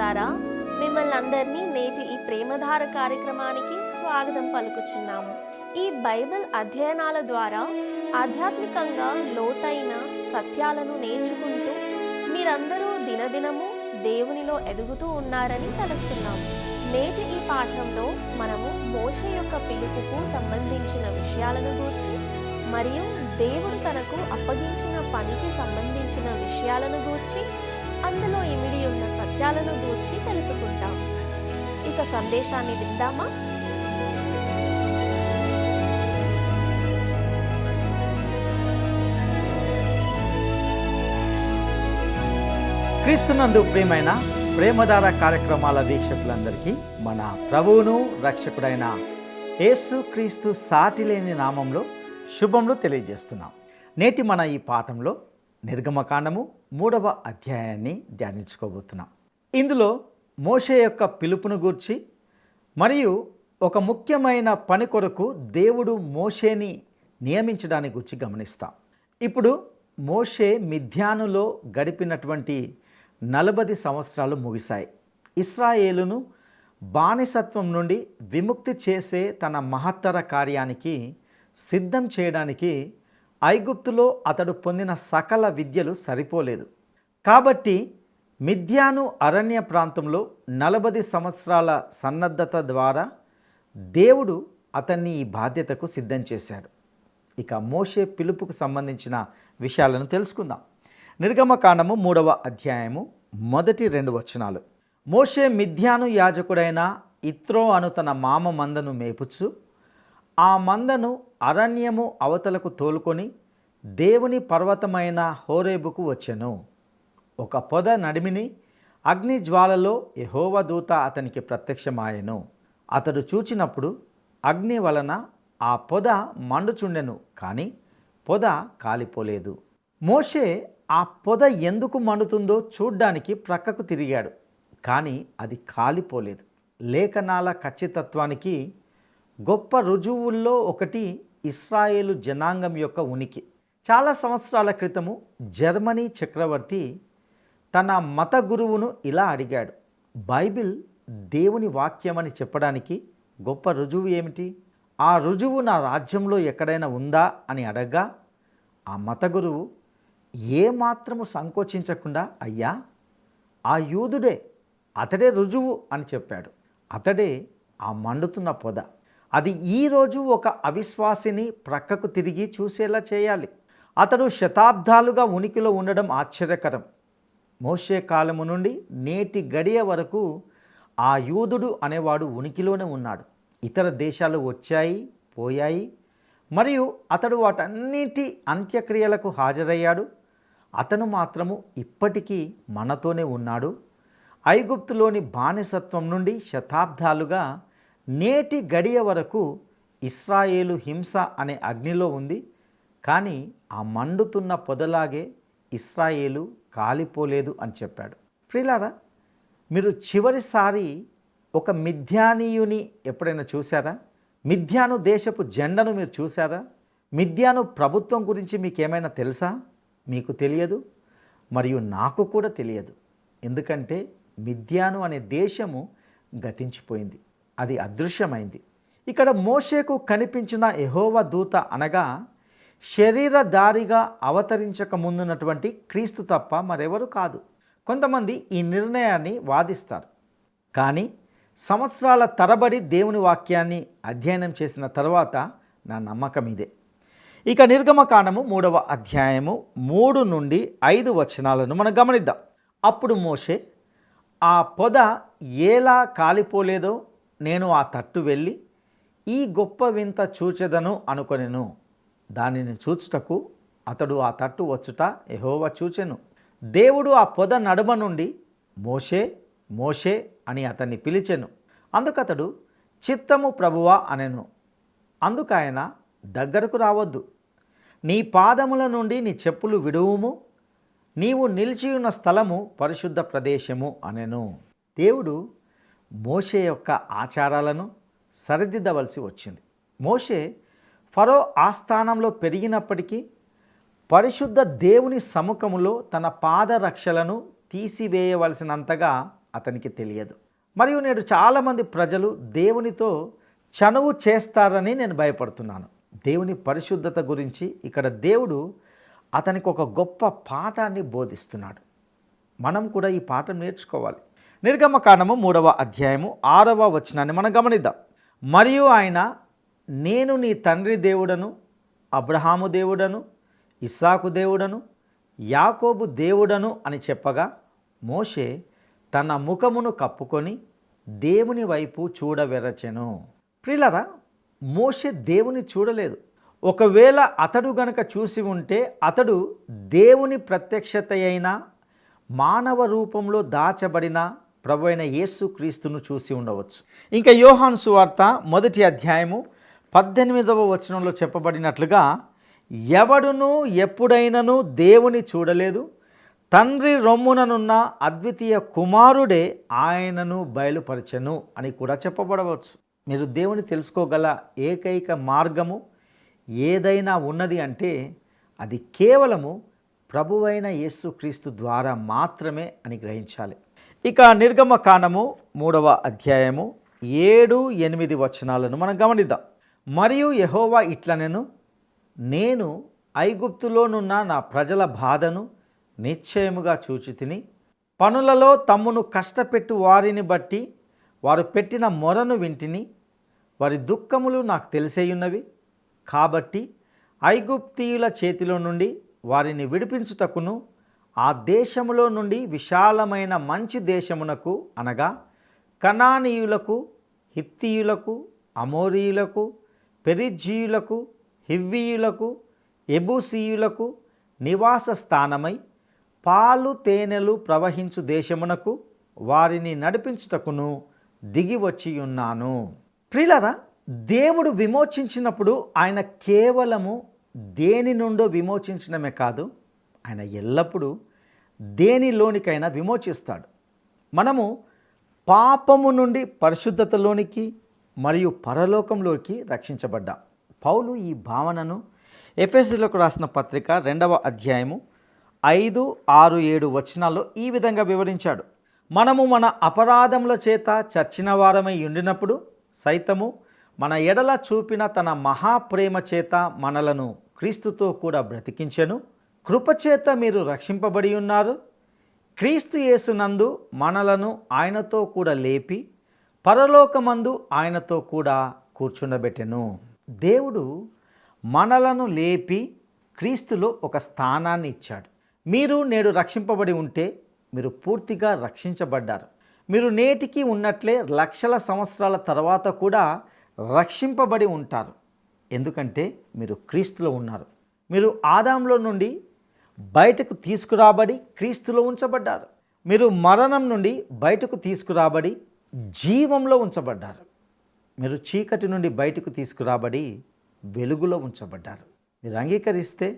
ప్రియులారా, మిమ్మల్ని అందరినీ నేటి ఈ ప్రేమధార కార్యక్రమానికి స్వాగతం పలుకుచున్నాము. ఈ బైబిల్ అధ్యయనాల ద్వారా ఆధ్యాత్మికంగా లోతైన సత్యాలను నేర్చుకుంటూ మీరందరూ దినదినము దేవునిలో ఎదుగుతూ ఉన్నారని తెలుస్తున్నాము. నేటి ఈ పాఠంలో మనము మోషే యొక్క పిలుపుకు సంబంధించిన విషయాలను గూర్చి మరియు దేవుడు తనకు అప్పగించిన పనికి సంబంధించిన విషయాలను గూర్చి, అందులో ఇమిడి ఉన్న సత్యాలను గూర్చి తెలుసుకుంటాం. ఇక సందేశాన్ని విందామా? క్రీస్తునందు ప్రియమైన ప్రేమధార కార్యక్రమాల వీక్షకులందరికీ మన ప్రభువును రక్షకుడైన యేసు క్రీస్తు సాటిలేని నామంలో శుభములు తెలియజేస్తున్నాం. నేటి మన ఈ పాఠంలో నిర్గమకాండము 3వ అధ్యాయాన్ని ధ్యానించుకోబోతున్నాం. ఇందులో మోషే యొక్క పిలుపును గూర్చి మరియు ఒక ముఖ్యమైన పని కొరకు దేవుడు మోషేని నియమించడాన్ని గురించి గమనిస్తాం. ఇప్పుడు మోషే మిద్యానులో గడిపినటువంటి 40 సంవత్సరాలు ముగిశాయి. ఇశ్రాయేలును బానిసత్వం నుండి విముక్తి చేసే తన మహత్తర కార్యానికి సిద్ధం చేయడానికి ఐగుప్తులో అతడు పొందిన సకల విద్యలు సరిపోలేదు. కాబట్టి మిద్యాను అరణ్య ప్రాంతంలో 40 సంవత్సరాల సన్నద్ధత ద్వారా దేవుడు అతన్ని ఈ బాధ్యతకు సిద్ధం చేశాడు. ఇక మోషే పిలుపుకు సంబంధించిన విషయాలను తెలుసుకుందాం. నిర్గమకాండము 3వ అధ్యాయము మొదటి 2 వచనాలు. మోషే మిద్యాను యాజకుడైన ఇత్రో అను తన మామ మందను మేపుచు ఆ మందను అరణ్యము అవతలకు తోలుకొని దేవుని పర్వతమైన హోరేబుకు వచ్చెను. ఒక పొద నడిమిని అగ్ని జ్వాలలో యెహోవా దూత అతనికి ప్రత్యక్షమాయెను. అతడు చూచినప్పుడు అగ్ని వలన ఆ పొద మండుచుండెను, కానీ పొద కాలిపోలేదు. మోషే ఆ పొద ఎందుకు మండుతుందో చూడ్డానికి ప్రక్కకు తిరిగాడు, కానీ అది కాలిపోలేదు. లేఖనాల ఖచ్చితత్వానికి గొప్ప రుజువుల్లో ఒకటి ఇశ్రాయేలు జనాంగం యొక్క ఉనికి. చాలా సంవత్సరాల క్రితము జర్మనీ చక్రవర్తి తన మత గురువును ఇలా అడిగాడు, బైబిల్ దేవుని వాక్యమని చెప్పడానికి గొప్ప రుజువు ఏమిటి? ఆ రుజువు నా రాజ్యంలో ఎక్కడైనా ఉందా అని అడగ్గా ఆ మత గురువు ఏమాత్రము సంకోచించకుండా, అయ్యా, ఆ యూదుడే, అతడే రుజువు అని చెప్పాడు. అతడే ఆ మండుతున్న పొద. అది ఈరోజు ఒక అవిశ్వాసిని ప్రక్కకు తిరిగి చూసేలా చేయాలి. అతడు శతాబ్దాలుగా ఉనికిలో ఉండడం ఆశ్చర్యకరం. మోషే కాలము నుండి నేటి గడియ వరకు ఆ యూదుడు అనేవాడు ఉనికిలోనే ఉన్నాడు. ఇతర దేశాలు వచ్చాయి, పోయాయి, మరియు అతడు వాటన్నిటి అంత్యక్రియలకు హాజరయ్యాడు. అతను మాత్రము ఇప్పటికీ మనతోనే ఉన్నాడు. ఐగుప్తులోని బానిసత్వం నుండి శతాబ్దాలుగా నేటి గడియ వరకు ఇశ్రాయేలు హింస అనే అగ్నిలో ఉంది, కానీ ఆ మండుతున్న పొదలాగే ఇశ్రాయేలు కాలిపోలేదు అని చెప్పాడు. ప్రియులారా, మీరు చివరిసారి ఒక మిద్యానీయుని ఎప్పుడైనా చూసారా? మిద్యాను దేశపు జెండను మీరు చూసారా? మిద్యాను ప్రభుత్వం గురించి మీకు ఏమైనా తెలుసా? మీకు తెలియదు, మరియు నాకు కూడా తెలియదు. ఎందుకంటే మిద్యాను అనే దేశము గతించిపోయింది, అది అదృశ్యమైంది. ఇక్కడ మోషేకు కనిపించిన యెహోవా దూత అనగా శరీరధారిగా అవతరించక ముందున్నటువంటి క్రీస్తు తప్ప మరెవరు కాదు. కొంతమంది ఈ నిర్ణయాన్ని వాదిస్తారు, కానీ సంవత్సరాల తరబడి దేవుని వాక్యాన్ని అధ్యయనం చేసిన తర్వాత నా నమ్మకం ఇదే. ఇక నిర్గమకాండము 3వ అధ్యాయము 3 నుండి 5 వచనాలను మనం గమనిద్దాం. అప్పుడు మోషే, ఆ పొద ఎలా కాలిపోలేదో నేను ఆ తట్టు వెళ్ళి ఈ గొప్ప వింత చూచెదను అనుకొనెను. దానిని చూచుటకు అతడు ఆ తట్టు వచ్చుట యెహోవా చూచెను. దేవుడు ఆ పొద నడుమ నుండి మోషే, మోషే అని అతన్ని పిలిచెను. అందుకతడు చిత్తము ప్రభువా అనెను. అందుకయన దగ్గరకు రావద్దు, నీ పాదముల నుండి నీ చెప్పులు విడువుము, నీవు నిలిచియున్న స్థలము పరిశుద్ధ ప్రదేశము అనెను. దేవుడు మోషే యొక్క ఆచారాలను సరిదిద్దవలసి వచ్చింది. మోషే ఫరో ఆస్థానంలో పెరిగినప్పటికీ పరిశుద్ధ దేవుని సముఖములో తన పాదరక్షలను తీసివేయవలసినంతగా అతనికి తెలియదు. మరియు నేడు చాలామంది ప్రజలు దేవునితో చనువు చేస్తారని నేను భయపడుతున్నాను. దేవుని పరిశుద్ధత గురించి ఇక్కడ దేవుడు అతనికి ఒక గొప్ప పాఠాన్ని బోధిస్తున్నాడు. మనం కూడా ఈ పాఠం నేర్చుకోవాలి. నిర్గమకాండము 3వ అధ్యాయము 6వ వచనాన్ని మనం గమనిద్దాం. మరియు ఆయన, నేను నీ తండ్రి దేవుడను, అబ్రహాము దేవుడను, ఇస్సాకు దేవుడను, యాకోబు దేవుడను అని చెప్పగా మోషే తన ముఖమును కప్పుకొని దేవుని వైపు చూడవెరచెను. ప్రియులారా, మోషే దేవుని చూడలేదు. ఒకవేళ అతడు గనక చూసి ఉంటే అతడు దేవుని ప్రత్యక్షత అయిన మానవ రూపంలో దాచబడిన ప్రభువైన యేసుక్రీస్తును చూసి ఉండవచ్చు. ఇంకా యోహాను సువార్త 1వ అధ్యాయము 18వ వచనంలో చెప్పబడినట్లుగా, ఎవడును ఎప్పుడైనను దేవుని చూడలేదు, తండ్రి రొమ్ముననున్న అద్వితీయ కుమారుడే ఆయనను బయలుపరచెను అని కూడా చెప్పబడవచ్చు. మీరు దేవుని తెలుసుకోగల ఏకైక మార్గము ఏదైనా ఉన్నది అంటే అది కేవలము ప్రభువైన యేసుక్రీస్తు ద్వారా మాత్రమే అని గ్రహించాలి. ఇక నిర్గమకాండము 3వ అధ్యాయము 7, 8 వచనాలను మనం గమనిద్దాం. మరియు యెహోవా ఇట్లనెను, నేను ఐగుప్తులోనున్న నా ప్రజల బాధను నిశ్చయముగా చూచితిని. పనులలో తమ్మును కష్టపెట్టు వారిని బట్టి వారు పెట్టిన మొరను వింటిని. వారి దుఃఖములు నాకు తెలిసేయున్నవి. కాబట్టి ఐగుప్తీయుల చేతిలో నుండి వారిని విడిపించుటకును ఆ దేశములో నుండి విశాలమైన మంచి దేశమునకు, అనగా కనానీయులకు, హిత్తీయులకు, అమోరీయులకు, పెరిజ్జీయులకు, హివ్వీయులకు, ఎబూసీయులకు నివాస స్థానమై పాలు తేనెలు ప్రవహించు దేశమునకు వారిని నడిపించుటకును దిగి వచ్చి ఉన్నాను. ప్రియులారా, దేవుడు విమోచించినప్పుడు ఆయన కేవలము దేని నుండో విమోచించడమే కాదు, ఆయన ఎల్లప్పుడూ దేనిలోనికైనా విమోచిస్తాడు. మనము పాపము నుండి పరిశుద్ధతలోనికి మరియు పరలోకంలోకి రక్షించబడ్డాం. పౌలు ఈ భావనను ఎఫెసీయులకు రాసిన పత్రిక 2వ అధ్యాయము 5, 6, 7 వచనాల్లో ఈ విధంగా వివరించాడు. మనము మన అపరాధముల చేత చచ్చిన వారమై ఉండినప్పుడు సైతము మన ఎడల చూపిన తన మహాప్రేమ చేత మనలను క్రీస్తుతో కూడా బ్రతికించెను. కృపచేత మీరు రక్షింపబడి ఉన్నారు. క్రీస్తు యేసునందు మనలను ఆయనతో కూడా లేపి పరలోకమందు ఆయనతో కూడా కూర్చుండబెట్టెను. దేవుడు మనలను లేపి క్రీస్తులో ఒక స్థానాన్ని ఇచ్చాడు. మీరు నేడు రక్షింపబడి ఉంటే మీరు పూర్తిగా రక్షించబడ్డారు. మీరు నేటికి ఉన్నట్లే లక్షల సంవత్సరాల తర్వాత కూడా రక్షింపబడి ఉంటారు. ఎందుకంటే మీరు క్రీస్తులో ఉన్నారు. మీరు ఆదాంలో నుండి బయటకు తీసుకురాబడి క్రీస్తులో ఉంచబడ్డారు. మీరు మరణం నుండి బయటకు తీసుకురాబడి జీవంలో ఉంచబడ్డారు. మీరు చీకటి నుండి బయటకు తీసుకురాబడి వెలుగులో ఉంచబడ్డారు. మీరు అంగీకరిస్తే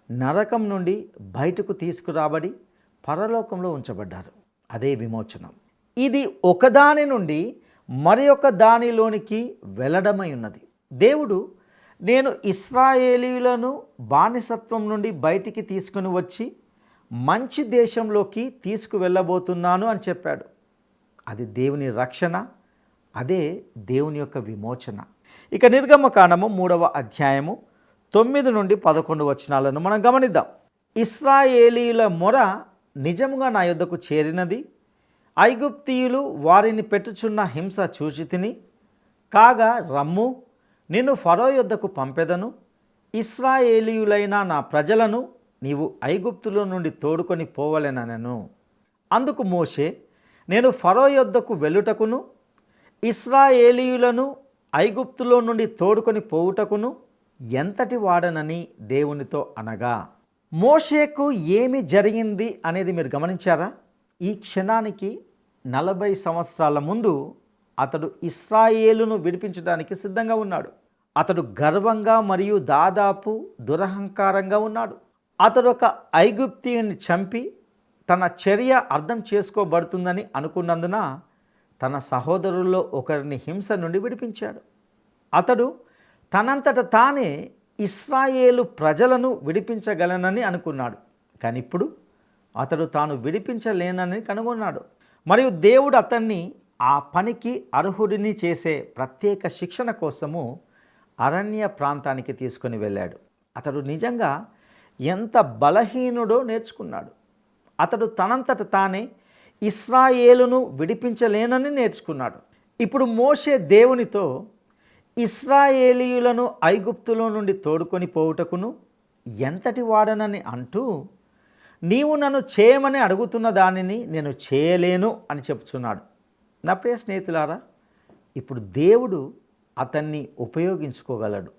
నరకం నుండి బయటకు తీసుకురాబడి పరలోకంలో ఉంచబడ్డారు. అదే విమోచనం. ఇది ఒకదాని నుండి మరి ఒక దానిలోనికి వెళ్ళడమై ఉన్నది. దేవుడు, నేను ఇశ్రాయేలీయులను బానిసత్వం నుండి బయటికి తీసుకుని వచ్చి మంచి దేశంలోకి తీసుకువెళ్ళబోతున్నాను అని చెప్పాడు. అది దేవుని రక్షణ, అదే దేవుని యొక్క విమోచన. ఇక నిర్గమకాండము 3వ అధ్యాయము 9 నుండి 11 వచనాలను మనం గమనిద్దాం. ఇశ్రాయేలీయుల మొర నిజముగా నా యొద్దకు చేరినది. ఐగుప్తీయులు వారిని పెట్టుచున్న హింస చూచితిని. కాగా రమ్ము, నిన్ను ఫరో యొద్దకు పంపెదను. ఇశ్రాయేలీయులైన నా ప్రజలను నీవు ఐగుప్తులో నుండి తోడుకొని పోవలెననెను. అందుకు మోషే, నేను ఫరో యొద్దకు వెళ్ళుటకును ఇశ్రాయేలీయులను ఐగుప్తులో నుండి తోడుకొని పోవుటకును ఎంతటి వాడనని దేవునితో అనగా. మోషేకు ఏమి జరిగింది అనేది మీరు గమనించారా? ఈ క్షణానికి 40 సంవత్సరాల ముందు అతడు ఇశ్రాయేలును విడిపించడానికి సిద్ధంగా ఉన్నాడు. అతడు గర్వంగా మరియు దాదాపు దురహంకారంగా ఉన్నాడు. అతడు ఒక ఐగుప్తీయుని చంపి తన చర్య అర్థం చేసుకోబడుతుందని అనుకున్నందున తన సహోదరుల్లో ఒకరిని హింస నుండి విడిపించాడు. అతడు తనంతట తానే ఇశ్రాయేలు ప్రజలను విడిపించగలనని అనుకున్నాడు. కానీ ఇప్పుడు అతడు తాను విడిపించలేనని కనుగొన్నాడు. మరియు దేవుడు అతన్ని ఆ పనికి అర్హుడిని చేసే ప్రత్యేక శిక్షణ కోసము అరణ్య ప్రాంతానికి తీసుకొని వెళ్ళాడు. అతడు నిజంగా ఎంత బలహీనుడో నేర్చుకున్నాడు. అతడు తనంతట తానే ఇశ్రాయేలును విడిపించలేనని నేర్చుకున్నాడు. ఇప్పుడు మోషే దేవునితో ఇశ్రాయేలీయులను ఐగుప్తులో నుండి తోడుకొని పోవుటకును ఎంతటి వాడనని అంటూ, నీవు నన్ను చేయమని అడుగుతున్న దానిని నేను చేయలేను అని చెప్తున్నాడు. నా ప్రియ స్నేహితులారా, ఇప్పుడు దేవుడు అతన్ని ఉపయోగించుకోగలడు.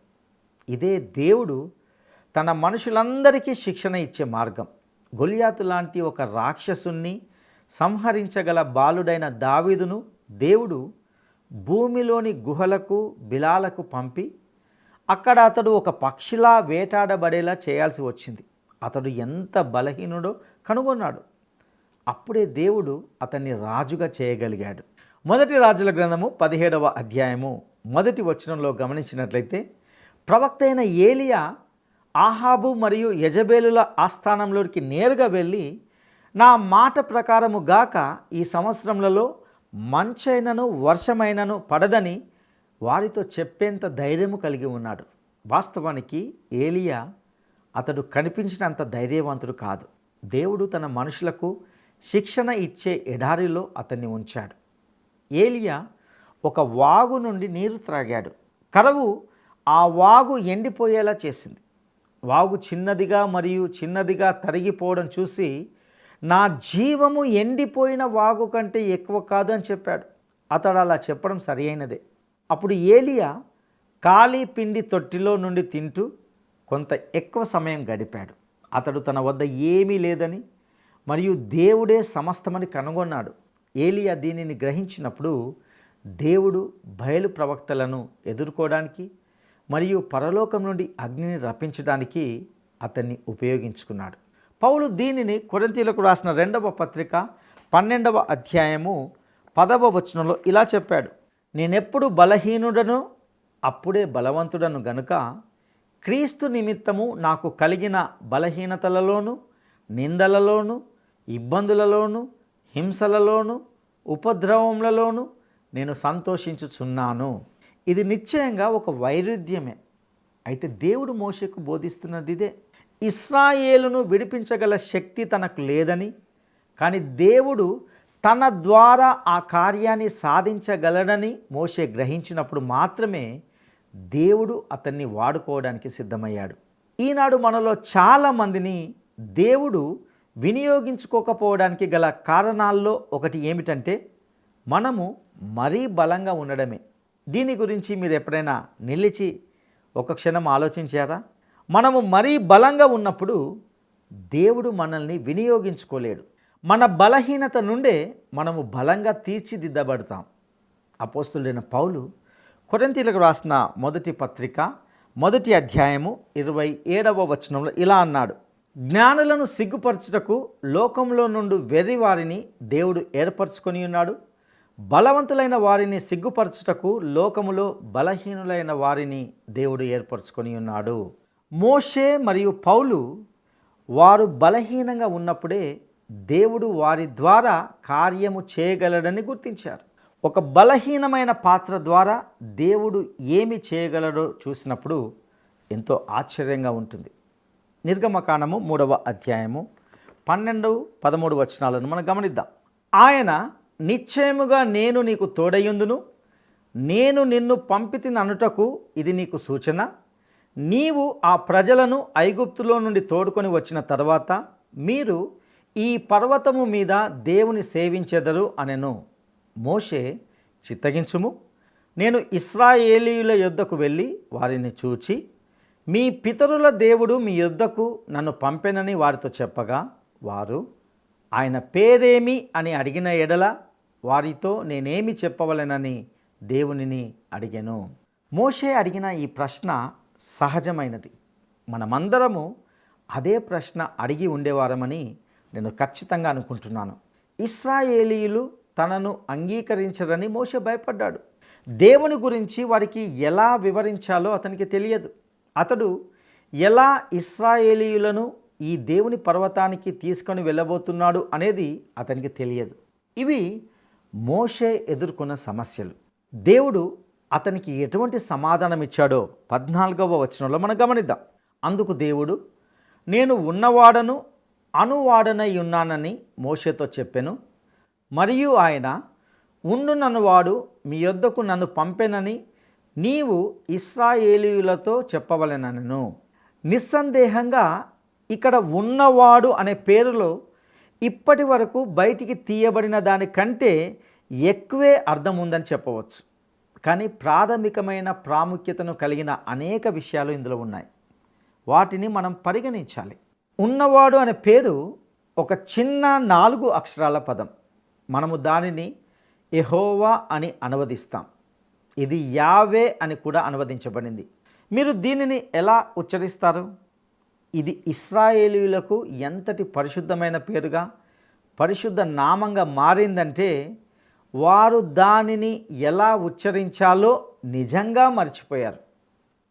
ఇదే దేవుడు తన మనుషులందరికీ శిక్షణ ఇచ్చే మార్గం. గొలియాతు లాంటి ఒక రాక్షసుణ్ణి సంహరించగల బాలుడైన దావీదును దేవుడు భూమిలోని గుహలకు బిలాలకు పంపి అక్కడ అతడు ఒక పక్షిలా వేటాడబడేలా చేయాల్సి వచ్చింది. అతడు ఎంత బలహీనుడో కనుగొన్నాడు. అప్పుడే దేవుడు అతన్ని రాజుగా చేయగలిగాడు. మొదటి రాజుల గ్రంథము 17వ అధ్యాయము మొదటి వచనంలో గమనించినట్లయితే, ప్రవక్త అయిన ఏలియా ఆహాబు మరియు యెజబేలుల ఆస్థానంలోకి నేరుగా వెళ్ళి, నా మాట ప్రకారము గాక ఈ సంవత్సరములలో మంచైనను వర్షమైనను పడదని వారితో చెప్పేంత ధైర్యము కలిగి ఉన్నాడు. వాస్తవానికి ఏలియా అతడు కనిపించినంత ధైర్యవంతుడు కాదు. దేవుడు తన మనుషులకు శిక్షణ ఇచ్చే ఎడారిలో అతన్ని ఉంచాడు. ఏలియా ఒక వాగు నుండి నీరు త్రాగాడు. కరువు ఆ వాగు ఎండిపోయేలా చేసింది. వాగు చిన్నదిగా మరియు చిన్నదిగా తరిగిపోవడం చూసి, నా జీవము ఎండిపోయిన వాగు కంటే ఎక్కువ కాదు అని చెప్పాడు. అతడు అలా చెప్పడం సరి అయినదే. అప్పుడు ఏలియా ఖాళీ పిండి తొట్టిలో నుండి తింటూ కొంత ఎక్కువ సమయం గడిపాడు. అతడు తన వద్ద ఏమీ లేదని మరియు దేవుడే సమస్తమని కనుగొన్నాడు. ఏలియా దీనిని గ్రహించినప్పుడు దేవుడు బయలు ప్రవక్తలను ఎదుర్కోవడానికి మరియు పరలోకం నుండి అగ్నిని రప్పించడానికి అతన్ని ఉపయోగించుకున్నాడు. పౌలు దీనిని కొరింథీయులకు రాసిన 2వ పత్రిక 12వ అధ్యాయము 10వ వచనంలో ఇలా చెప్పాడు, నేనెప్పుడు బలహీనుడను అప్పుడే బలవంతుడను గనుక క్రీస్తు నిమిత్తము నాకు కలిగిన బలహీనతలలోను, నిందలలోను, ఇబ్బందులలోను, హింసలలోను, ఉపద్రవములలోను నేను సంతోషించుచున్నాను. ఇది నిశ్చయంగా ఒక వైరుధ్యమే. అయితే దేవుడు మోషేకు బోధిస్తున్నది ఇదే. ఇశ్రాయేలును విడిపించగల శక్తి తనకు లేదని, కానీ దేవుడు తన ద్వారా ఆ కార్యాన్ని సాధించగలడని మోషే గ్రహించినప్పుడు మాత్రమే దేవుడు అతన్ని వాడుకోవడానికి సిద్ధమయ్యాడు. ఈనాడు మనలో చాలామందిని దేవుడు వినియోగించుకోకపోవడానికి గల కారణాల్లో ఒకటి ఏమిటంటే, మనము మరీ బలంగా ఉండడమే. దీని గురించి మీరు ఎప్పుడైనా నిలిచి ఒక క్షణం ఆలోచించారా? మనము మరీ బలంగా ఉన్నప్పుడు దేవుడు మనల్ని వినియోగించుకోలేడు. మన బలహీనత నుండే మనము బలంగా తీర్చిదిద్దబడతాం. అపోస్తులైన పౌలు కొరింథీయులకు రాసిన మొదటి పత్రిక 1వ అధ్యాయము 27వ వచనంలో ఇలా అన్నాడు, జ్ఞానులను సిగ్గుపరచుటకు లోకంలో నుండి వెర్రి వారిని దేవుడు ఏర్పరచుకొని ఉన్నాడు, బలవంతులైన వారిని సిగ్గుపరచుటకు లోకములో బలహీనులైన వారిని దేవుడు ఏర్పరచుకొని ఉన్నాడు. మోషే మరియు పౌలు వారు బలహీనంగా ఉన్నప్పుడే దేవుడు వారి ద్వారా కార్యము చేయగలడని గుర్తించారు. ఒక బలహీనమైన పాత్ర ద్వారా దేవుడు ఏమి చేయగలడో చూసినప్పుడు ఎంతో ఆశ్చర్యంగా ఉంటుంది. నిర్గమకాండము 3వ అధ్యాయము 12, 13 వచనాలను మనం గమనిద్దాం. ఆయన నిశ్చయముగా నేను నీకు తోడయుందును, నేను నిన్ను పంపితిననుటకు ఇది నీకు సూచన. నీవు ఆ ప్రజలను ఐగుప్తులో నుండి తోడుకొని వచ్చిన తర్వాత మీరు ఈ పర్వతము మీద దేవుని సేవించెదరు అనెను. మోషే, చిత్తగించుము, నేను ఇశ్రాయేలీయుల యొద్దకు వెళ్ళి వారిని చూచి, మీ పితరుల దేవుడు మీ యొద్దకు నన్ను పంపెనని వారితో చెప్పగా, వారు ఆయన పేరేమి అని అడిగిన ఎడల వారితో నేనేమి చెప్పవలెనని దేవునిని అడిగాను. మోషే అడిగిన ఈ ప్రశ్న సహజమైనది. మనమందరము అదే ప్రశ్న అడిగి ఉండేవారమని నేను ఖచ్చితంగా అనుకుంటున్నాను. ఇశ్రాయేలీయులు తనను అంగీకరించరని మోషే భయపడ్డాడు. దేవుని గురించి వారికి ఎలా వివరించాలో అతనికి తెలియదు. అతడు ఎలా ఇశ్రాయేలీయులను ఈ దేవుని పర్వతానికి తీసుకొని వెళ్ళబోతున్నాడు అనేది అతనికి తెలియదు. ఇవి మోషే ఎదుర్కొన్న సమస్యలు. దేవుడు అతనికి ఎటువంటి సమాధానం ఇచ్చాడో 14వ వచనంలో మనం గమనిద్దాం. అందుకు దేవుడు, నేను ఉన్నవాడను అనువాడనై ఉన్నానని మోషేతో చెప్పెను. మరియు ఆయన, ఉండుననువాడు మీ యొద్దకు నన్ను పంపెనని నీవు ఇశ్రాయేలీయులతో చెప్పవలెనను. నిస్సందేహంగా ఇక్కడ ఉన్నవాడు అనే పేరులో ఇప్పటి వరకు బయటికి తీయబడిన దానికంటే ఎక్కువే అర్థం ఉందని చెప్పవచ్చు. కానీ ప్రాథమికమైన ప్రాముఖ్యతను కలిగిన అనేక విషయాలు ఇందులో ఉన్నాయి. వాటిని మనం పరిగణించాలి. ఉన్నవాడు అనే పేరు ఒక చిన్న 4 అక్షరాల పదం. మనము దానిని యెహోవా అని అనువదిస్తాం. ఇది యావే అని కూడా అనువదించబడింది. మీరు దీనిని ఎలా ఉచ్చరిస్తారు? ఇది ఇశ్రాయేలీయులకు ఎంతటి పరిశుద్ధమైన పేరుగా, పరిశుద్ధ నామంగా మారిందంటే వారు దానిని ఎలా ఉచ్చరించాలో నిజంగా మర్చిపోయారు.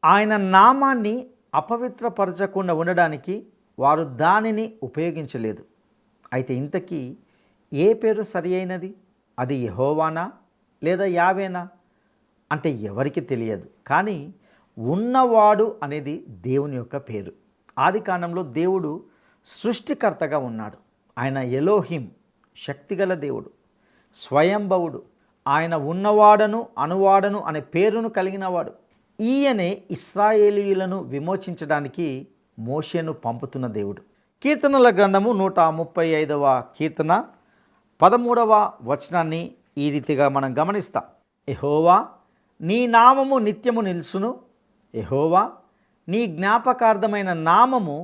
ఆయన నామాన్ని అపవిత్రపరచకుండా ఉండడానికి వారు దానిని ఉపయోగించలేదు. అయితే ఇంతకీ ఏ పేరు సరి అయినది? అది యెహోవానా లేదా యావేనా అంటే ఎవరికి తెలియదు. కానీ ఉన్నవాడు అనేది దేవుని యొక్క పేరు. ఆదికాండంలో దేవుడు సృష్టికర్తగా ఉన్నాడు. ఆయన ఎలోహిం, శక్తిగల దేవుడు, స్వయంభవుడు. ఆయన ఉన్నవాడను అనువాడను అనే పేరును కలిగినవాడు. ఈయనే ఇశ్రాయేలీయులను విమోచించడానికి మోషేను పంపుతున్న దేవుడు. కీర్తనల గ్రంథము 135వ కీర్తన 13వ వచనాన్ని ఈ రీతిగా మనం గమనిస్తాం. యెహోవా, నీ నామము నిత్యము నిల్చును. యెహోవా, నీ జ్ఞాపకార్థమైన నామము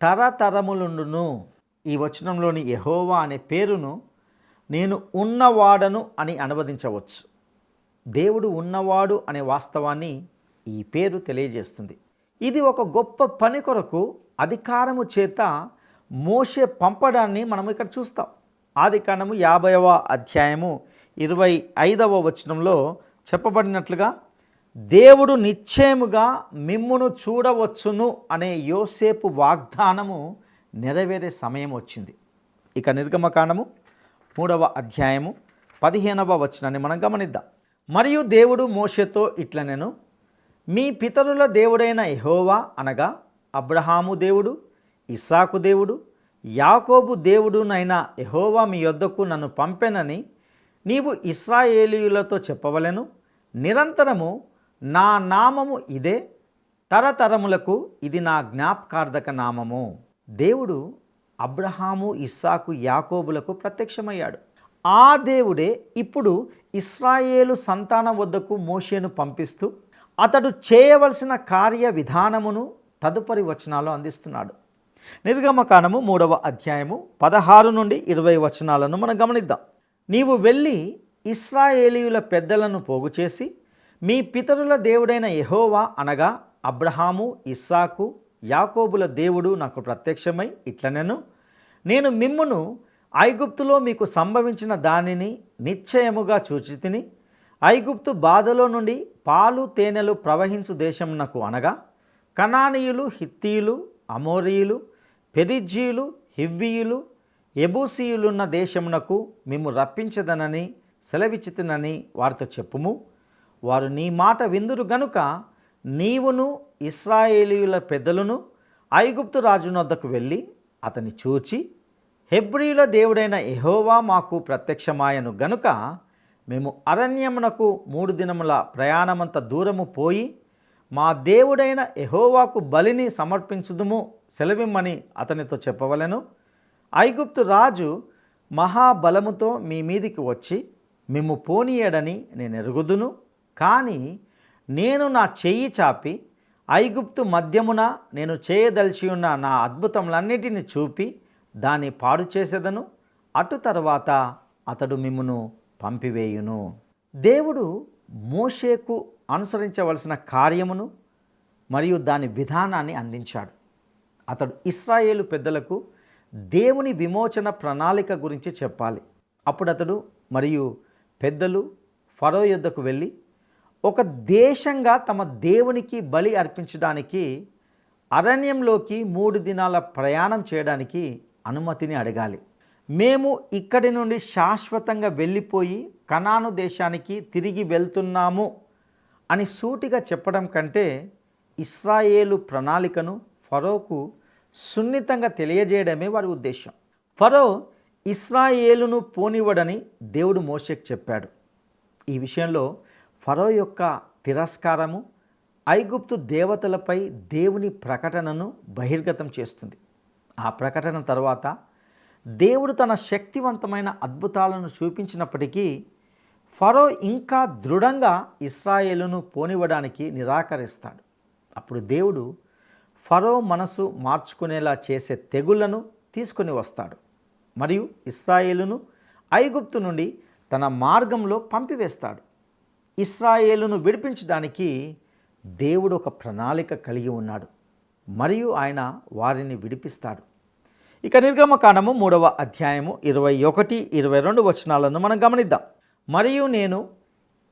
తరతరములుండును. ఈ వచనంలోని యెహోవా అనే పేరును నేను ఉన్నవాడను అని అనువదించవచ్చు. దేవుడు ఉన్నవాడు అనే వాస్తవాన్ని ఈ పేరు తెలియజేస్తుంది. ఇది ఒక గొప్ప పని కొరకు అధికారము చేత మోషే పంపడాన్ని మనం ఇక్కడ చూస్తాం. ఆదికాండము 50వ అధ్యాయము 25వ వచనంలో చెప్పబడినట్లుగా, దేవుడు నిశ్చయముగా మిమ్మును చూడవచ్చును అనే యోసేపు వాగ్దానము నెరవేరే సమయం వచ్చింది. ఇక నిర్గమకాండము 3వ అధ్యాయము 15వ వచనాన్ని మనం గమనిద్దాం. మరియు దేవుడు మోషేతో ఇట్లనెను, మీ పితరుల దేవుడైన యెహోవా అనగా అబ్రహాము దేవుడు, ఇస్సాకు దేవుడు, యాకోబు దేవుడునైన యెహోవా మీ యొద్దకు నన్ను పంపెనని నీవు ఇశ్రాయేలీయులతో చెప్పవలెను. నిరంతరము నా నామము ఇదే, తరతరములకు ఇది నా జ్ఞాపకార్థక నామము. దేవుడు అబ్రహాము, ఇస్సాకు, యాకోబులకు ప్రత్యక్షమయ్యాడు. ఆ దేవుడే ఇప్పుడు ఇశ్రాయేలు సంతానం వద్దకు మోషేను పంపిస్తూ అతడు చేయవలసిన కార్య విధానమును తదుపరి వచనాల్లో అందిస్తున్నాడు. నిర్గమకాండము 3వ అధ్యాయము 16 నుండి 20 వచనాలను మనం గమనిద్దాం. నీవు వెళ్ళి ఇశ్రాయేలీయుల పెద్దలను పోగు చేసి, మీ పితరుల దేవుడైన యెహోవా అనగా అబ్రహాము, ఇస్సాకు, యాకోబుల దేవుడు నాకు ప్రత్యక్షమై ఇట్లనెను, నేను మిమ్మును ఐగుప్తులో మీకు సంభవించిన దానిని నిశ్చయముగా చూచితిని. ఐగుప్తు బాధలో నుండి పాలు తేనెలు ప్రవహించు దేశమునకు అనగా కనానీయులు, హిత్తీయులు, అమోరీయులు, పెరిజ్జీయులు, హివ్వీయులు, యెబూసీయులున్న దేశమునకు మిమ్ము రప్పించదనని సెలవిచ్చితినని వారితో చెప్పుము. వారు నీ మాట విందురు గనుక నీవును ఇశ్రాయేలీయుల పెద్దలను ఐగుప్తు రాజునొద్దకు వెళ్ళి అతని చూచి, హెబ్రీయుల దేవుడైన యెహోవా మాకు ప్రత్యక్షమాయను గనుక మేము అరణ్యమునకు 3 దినముల ప్రయాణమంత దూరము పోయి మా దేవుడైన యెహోవాకు బలిని సమర్పించుదుము సెలవిమ్మని అతనితో చెప్పవలెను. ఐగుప్తు రాజు మహాబలముతో మీ మీదికి వచ్చి మిమ్ము పోనీయడని నేను ఎరుగుదును. కానీ నేను నా చెయ్యి చాపి ఐగుప్తు మధ్యమున నేను చేయదలిచి ఉన్న నా అద్భుతములన్నిటిని చూపి దాన్ని పాడు చేసేదను. అటు తర్వాత అతడు మిమ్మును పంపివేయును. దేవుడు మోషేకు అనుసరించవలసిన కార్యమును మరియు దాని విధానాన్ని అందించాడు. అతడు ఇశ్రాయేలు పెద్దలకు దేవుని విమోచన ప్రణాళిక గురించి చెప్పాలి. అప్పుడు అతడు మరియు పెద్దలు ఫరో యొద్దకు వెళ్ళి ఒక దేశంగా తమ దేవునికి బలి అర్పించడానికి అరణ్యంలోకి 3 దినాల ప్రయాణం చేయడానికి అనుమతిని అడగాలి. మేము ఇక్కడి నుండి శాశ్వతంగా వెళ్ళిపోయి కనాను దేశానికి తిరిగి వెళ్తున్నాము అని సూటిగా చెప్పడం కంటే ఇశ్రాయేలు ప్రణాళికను ఫరోకు సున్నితంగా తెలియజేయడమే వారి ఉద్దేశం. ఫరో ఇశ్రాయేలును పోనివ్వడని దేవుడు మోషేకు చెప్పాడు. ఈ విషయంలో ఫరో యొక్క తిరస్కారము ఐగుప్తు దేవతలపై దేవుని ప్రకటనను బహిర్గతం చేస్తుంది. ఆ ప్రకటన తర్వాత దేవుడు తన శక్తివంతమైన అద్భుతాలను చూపించినప్పటికీ ఫరో ఇంకా దృఢంగా ఇశ్రాయేలును పోనివ్వడానికి నిరాకరిస్తాడు. అప్పుడు దేవుడు ఫరో మనసు మార్చుకునేలా చేసే తెగుళ్లను తీసుకొని వస్తాడు మరియు ఇశ్రాయేలును ఐగుప్తు నుండి తన మార్గంలో పంపివేస్తాడు. ఇశ్రాయేలును విడిపించడానికి దేవుడు ఒక ప్రణాళిక కలిగి ఉన్నాడు మరియు ఆయన వారిని విడిపిస్తాడు. ఇక నిర్గమకాండము 3వ అధ్యాయము 21, 22 వచనాలను మనం గమనిద్దాం. మరియు నేను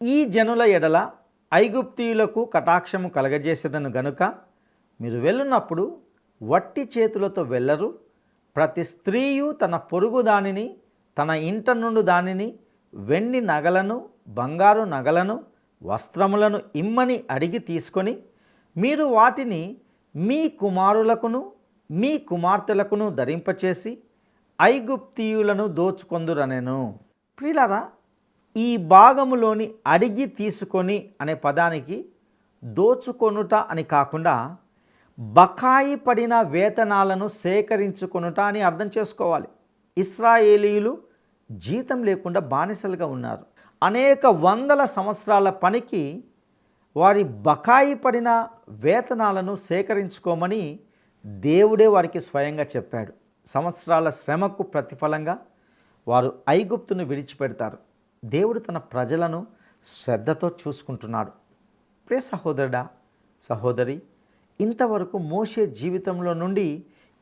ఈ జనుల ఎడల ఐగుప్తీయులకు కటాక్షము కలగజేసేదను గనుక మీరు వెళ్ళున్నప్పుడు వట్టి చేతులతో వెళ్ళరు. ప్రతి స్త్రీయు తన పొరుగు దానిని, తన ఇంట నుండి దానిని, వెండి నగలను, బంగారు నగలను, వస్త్రములను ఇమ్మని అడిగి తీసుకొని మీరు వాటిని మీ కుమారులకును మీ కుమార్తెలకును ధరింపచేసి ఐగుప్తీయులను దోచుకొందురనెను. ప్రియులారా, ఈ భాగములోని అడిగి తీసుకొని అనే పదానికి దోచుకొనుట అని కాకుండా బకాయి పడిన వేతనాలను సేకరించుకొనుట అని అర్థం చేసుకోవాలి. ఇశ్రాయేలీయులు జీతం లేకుండా బానిసలుగా ఉన్నారు. అనేక వందల సంవత్సరాల పనికి వారి బకాయి పడిన వేతనాలను సేకరించుకోమని దేవుడే వారికి స్వయంగా చెప్పాడు. సంవత్సరాల శ్రమకు ప్రతిఫలంగా వారు ఐగుప్తును విడిచిపెడతారు. దేవుడు తన ప్రజలను శ్రద్ధతో చూసుకుంటున్నాడు. ప్రియ సహోదరుడా, సహోదరి, ఇంతవరకు మోషే జీవితంలో నుండి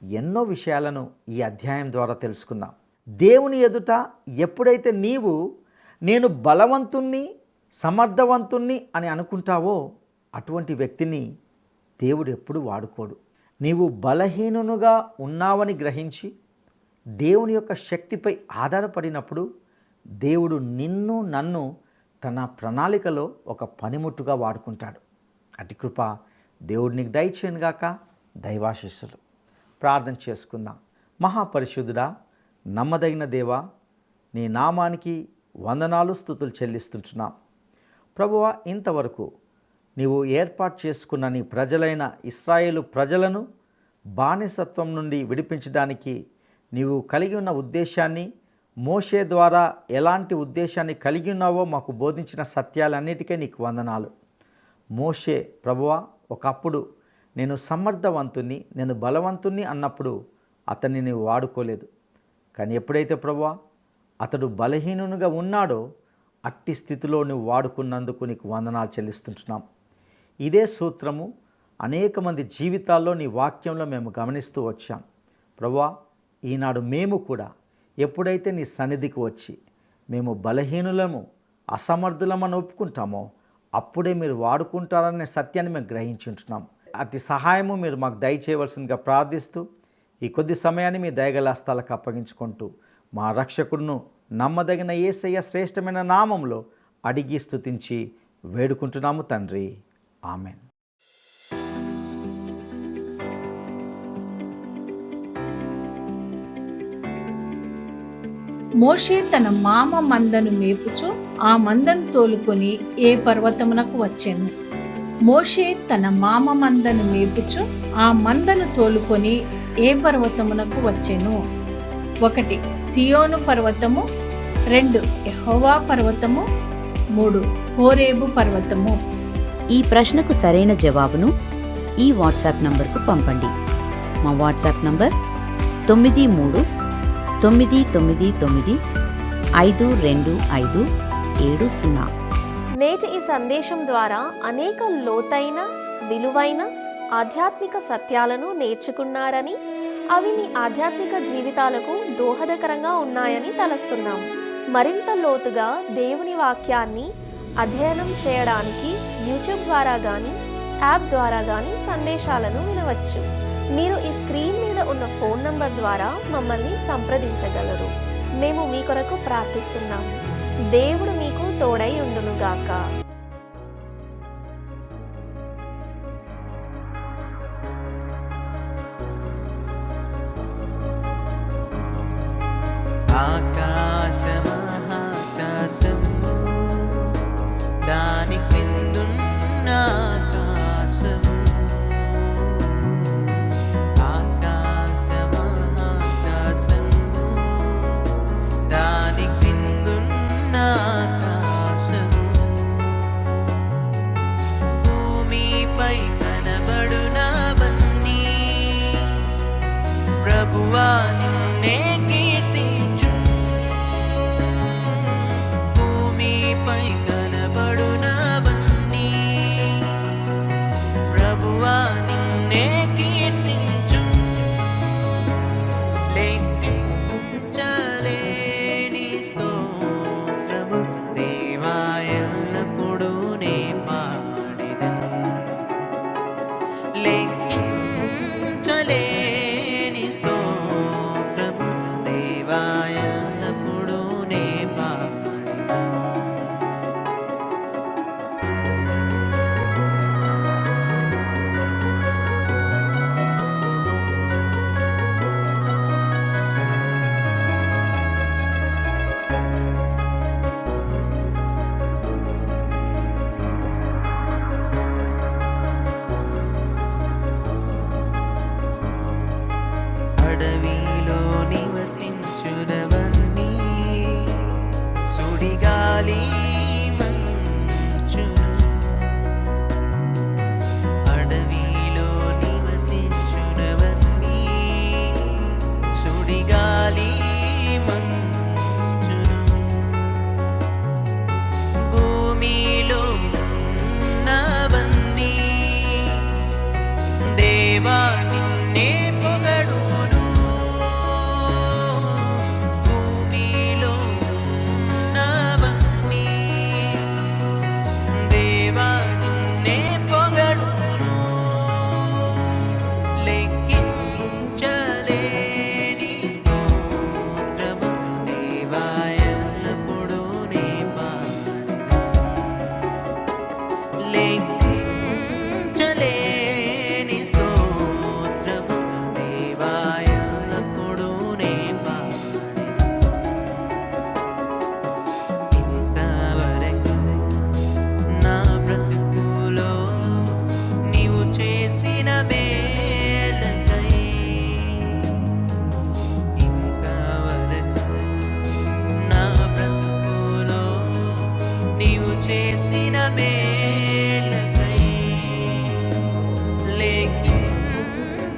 ఎన్నో విషయాలను ఈ అధ్యాయం ద్వారా తెలుసుకున్నాం. దేవుని ఎదుట ఎప్పుడైతే నీవు నేను బలవంతుణ్ణి, సమర్థవంతుణ్ణి అని అనుకుంటావో అటువంటి వ్యక్తిని దేవుడు ఎప్పుడు వాడుకోడు. నీవు బలహీనునుగా ఉన్నావని గ్రహించి దేవుని యొక్క శక్తిపై ఆధారపడినప్పుడు దేవుడు నిన్ను, నన్ను తన ప్రణాళికలో ఒక పనిముట్టుగా వాడుకుంటాడు. అటు కృప దేవుడు నీకు దయచేయనుగాక. దైవాశీస్సులు. ప్రార్థన చేసుకుందాం. మహాపరిశుద్ధుడా, నమ్మదగిన దేవా, నీ నామానికి వందనాలు, స్తుతులు చెల్లిస్తుంటున్నాం. ప్రభువా, ఇంతవరకు నీవు ఏర్పాటు చేసుకున్న నీ ప్రజలైన ఇశ్రాయేలు ప్రజలను బానిసత్వం నుండి విడిపించడానికి నీవు కలిగి ఉన్న ఉద్దేశాన్ని, మోషే ద్వారా ఎలాంటి ఉద్దేశాన్ని కలిగి ఉన్నావో మాకు బోధించిన సత్యాలన్నిటికీ నీకు వందనాలు. మోషే ప్రభువా ఒకప్పుడు నేను సమర్థవంతుణ్ణి, నేను బలవంతుణ్ణి అన్నప్పుడు అతన్ని నీవు వాడుకోలేదు. కానీ ఎప్పుడైతే ప్రభువా అతడు బలహీనునిగా ఉన్నాడో అట్టి స్థితిలో నువ్వు వాడుకున్నందుకు నీకు వందనాలు చెల్లిస్తుంటున్నాం. ఇదే సూత్రము అనేక మంది జీవితాల్లో నీ వాక్యంలో మేము గమనిస్తూ వచ్చాం. ప్రభువా, ఈనాడు మేము కూడా ఎప్పుడైతే నీ సన్నిధికి వచ్చి మేము బలహీనులము, అసమర్థులమని ఒప్పుకుంటామో అప్పుడే మీరు వాడుకుంటారనే సత్యాన్ని మేము గ్రహించుంటున్నాం. అట్టి సహాయము మీరు మాకు దయచేయవలసిందిగా ప్రార్థిస్తూ ఈ కొద్ది సమయాన్ని మీ దయగల హస్తాలకు అప్పగించుకుంటూ మా రక్షకుడును నమ్మదగిన యేసయ్య శ్రేష్టమైన నామంలో అడిగి స్తుతించి వేడుకుంటున్నాము తండ్రి. ఆమెన్. మోషే తన మామ మందను మేపుచు ఆ మందను తోలుకొని ఏ పర్వతమునకు వచ్చెను. మోషే తన మామ మందను మేపుచు ఆ మందను తోలుకొని ఏ పర్వతమునకు వచ్చెను. 1 సియోను పర్వతము, 2 యెహోవా పర్వతము, 3 హోరేబు పర్వతము. ఈ ప్రశ్నకు సరైన జవాబును ఈ వాట్సాప్ నంబర్కు పంపండి. మా వాట్సాప్ నంబర్ 9399952570. నేటి ఈ సందేశం ద్వారా అనేక లోతైన, విలువైన ఆధ్యాత్మిక సత్యాలను నేర్చుకున్నారని, అవి మీ ఆధ్యాత్మిక జీవితాలకు దోహదకరంగా ఉన్నాయని తలస్తున్నాం. మరింత లోతుగా దేవుని వాక్యాన్ని అధ్యయనం చేయడానికి యూట్యూబ్ ద్వారా కానీ, యాప్ ద్వారా కానీ సందేశాలను వినవచ్చు. మీరు ఈ స్క్రీన్ మీద ఉన్న ఫోన్ నంబర్ ద్వారా మమ్మల్ని సంప్రదించగలరు. మేము మీ కొరకు ప్రార్థిస్తున్నాము. దేవుడు మీకు తోడై ఉండునుగాక. ఆకాశమహాకాశము దాని క్రిందున్న ఆకాశము, ఆకాశమహాకాశము దాని క్రిందున్న ఆకాశము, భూమిపై కనబడునవన్నీ ప్రభువా నిన్నే కీర్తించు. భూమిపై కనబడునవన్నీ ప్రభువా నిన్నే కీర్తించు. లెక్కించలేని స్తోత్రము దేవా ఎల్లప్పుడూ నే పాడెదను. లెక్కించలేని స్తోత్రము దేవా ఎల్లప్పుడూ నే పాడెదను. అడవిలో నివసించునవన్నీ సుడిగాలి మంచును, అడవిలో నివసించునవన్నీ సుడిగాలి మంచును, భూమిలో ఉన్నవన్నీ దేవా నిన్నే పొగడును. భూమిలో ఉన్నవన్నీ దేవా నిన్నే పొగడును. లెక్కించలేని స్తోత్రము దేవా ఎల్లప్పుడూ నే పాడెదను. లెక్కించలేని స్తోత్రము దేవా ఎల్లప్పుడూ నే పాడెదను. ఇంతవరకు నా బ్రతుకులో నీవు చేసిన మేలకై, ఇంతవరకు నా బ్రతుకులో నీవు చేసిన మేలకై,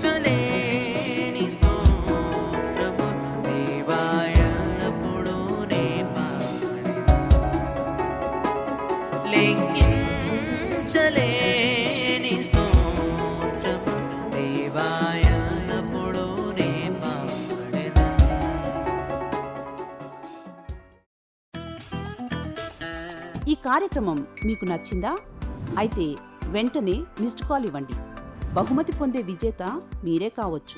లెక్కించలేని స్తోత్రము దేవా ఎల్లప్పుడూ నే పాడెదను. లెక్కించలేని స్తోత్రము దేవా ఎల్లప్పుడూ నే పాడెదను. ఈ కార్యక్రమం మీకు నచ్చిందా? అయితే వెంటనే మిస్డ్ కాల్ ఇవ్వండి. బహుమతి పొందే విజేత మీరే కావచ్చు.